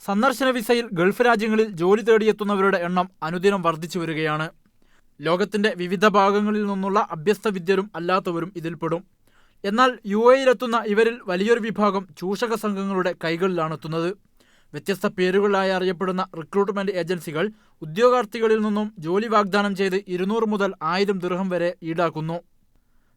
സന്ദർശന വിസയിൽ ഗൾഫ് രാജ്യങ്ങളിൽ ജോലി തേടിയെത്തുന്നവരുടെ എണ്ണം അനുദിനം വർദ്ധിച്ചു വരികയാണ്. ലോകത്തിന്റെ വിവിധ ഭാഗങ്ങളിൽ നിന്നുള്ള അഭ്യസ്ത വിദ്യരും അല്ലാത്തവരും ഇതിൽപ്പെടും. എന്നാൽ UAEയിലെത്തുന്ന ഇവരിൽ വലിയൊരു വിഭാഗം ചൂഷക സംഘങ്ങളുടെ കൈകളിലാണെത്തുന്നത്. വ്യത്യസ്ത പേരുകളിലായി അറിയപ്പെടുന്ന റിക്രൂട്ട്മെന്റ് ഏജൻസികൾ ഉദ്യോഗാർത്ഥികളിൽ നിന്നും ജോലി വാഗ്ദാനം ചെയ്ത് 200 മുതൽ 1000 ദിർഹം വരെ ഈടാക്കുന്നു.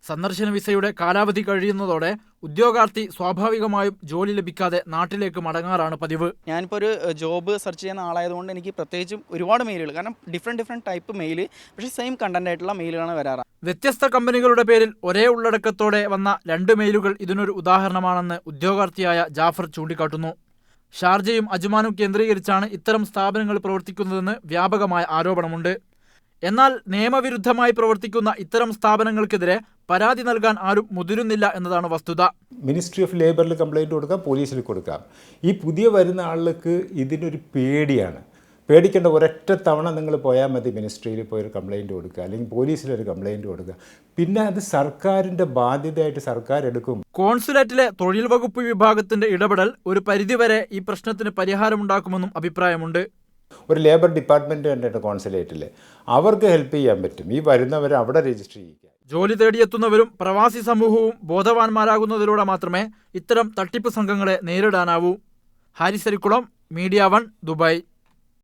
സന്ദർശന വിസയുടെ കാലാവധി കഴിയുന്നതോടെ ഉദ്യോഗാർത്ഥി സ്വാഭാവികമായും ജോലി ലഭിക്കാതെ നാട്ടിലേക്ക് മടങ്ങാറാണ് പതിവ്. ഞാനിപ്പോൾ ഒരു ജോബ് സെർച്ച് ചെയ്യുന്ന ആളായതുകൊണ്ട് എനിക്ക് പ്രത്യേകിച്ചും ഒരുപാട് മെയിലുകൾ, കാരണം ഡിഫറെൻറ്റ് ടൈപ്പ് മെയിൽ, പക്ഷേ സെയിം കണ്ടന്റ് ആയിട്ടുള്ള മെയിലുകളാണ് വരാറ്. വ്യത്യസ്ത കമ്പനികളുടെ പേരിൽ ഒരേ ഉള്ളടക്കത്തോടെ വന്ന 2 മെയിലുകൾ ഇതിനൊരു ഉദാഹരണമാണെന്ന് ഉദ്യോഗാർത്ഥിയായ ജാഫർ ചൂണ്ടിക്കാട്ടുന്നു. ഷാർജയും അജ്മാനും കേന്ദ്രീകരിച്ചാണ് ഇത്തരം സ്ഥാപനങ്ങൾ പ്രവർത്തിക്കുന്നതെന്ന് വ്യാപകമായ ആരോപണമുണ്ട്. എന്നാൽ നിയമവിരുദ്ധമായി പ്രവർത്തിക്കുന്ന ഇത്തരം സ്ഥാപനങ്ങൾക്കെതിരെ പരാതി നൽകാൻ ആരും മുതിരുന്നില്ല എന്നതാണ് വസ്തുത. മിനിസ്ട്രി ഓഫ് ലേബറിൽ കംപ്ലയിൻറ്റ് കൊടുക്കാം, പോലീസിൽ കൊടുക്കാം. ഈ പുതിയ വരുന്ന ആളുകൾക്ക് ഇതിനൊരു പേടിയാണ്. പേടിക്കേണ്ട ഒരൊറ്റ തവണ നിങ്ങൾ പോയാൽ മതി, മിനിസ്ട്രിയിൽ പോയൊരു കംപ്ലയിൻറ്റ് കൊടുക്കുക, അല്ലെങ്കിൽ പോലീസിലൊരു കംപ്ലയിൻറ്റ് കൊടുക്കുക. പിന്നെ അത് സർക്കാരിൻ്റെ ബാധ്യതയായിട്ട് സർക്കാർ എടുക്കും. കോൺസുലേറ്റിലെ തൊഴിൽ വകുപ്പ് വിഭാഗത്തിന്റെ ഇടപെടൽ ഒരു പരിധിവരെ ഈ പ്രശ്നത്തിന് പരിഹാരമുണ്ടാക്കുമെന്നും അഭിപ്രായമുണ്ട്. ഒരു ലേബർ ഡിപ്പാർട്ട്മെൻറ്റ് കണ്ടിട്ട് കോൺസുലേറ്റിൽ അവർക്ക് ഹെൽപ്പ് ചെയ്യാൻ പറ്റും. ഈ വരുന്നവരെ അവിടെ രജിസ്റ്റർ ചെയ്യുക. ജോലി തേടിയെത്തുന്നവരും പ്രവാസി സമൂഹവും ബോധവാന്മാരാകുന്നതിലൂടെ മാത്രമേ ഇത്തരം തട്ടിപ്പ് സംഘങ്ങളെ നേരിടാനാവൂ. Haris Arikkulam, media 1, Dubai.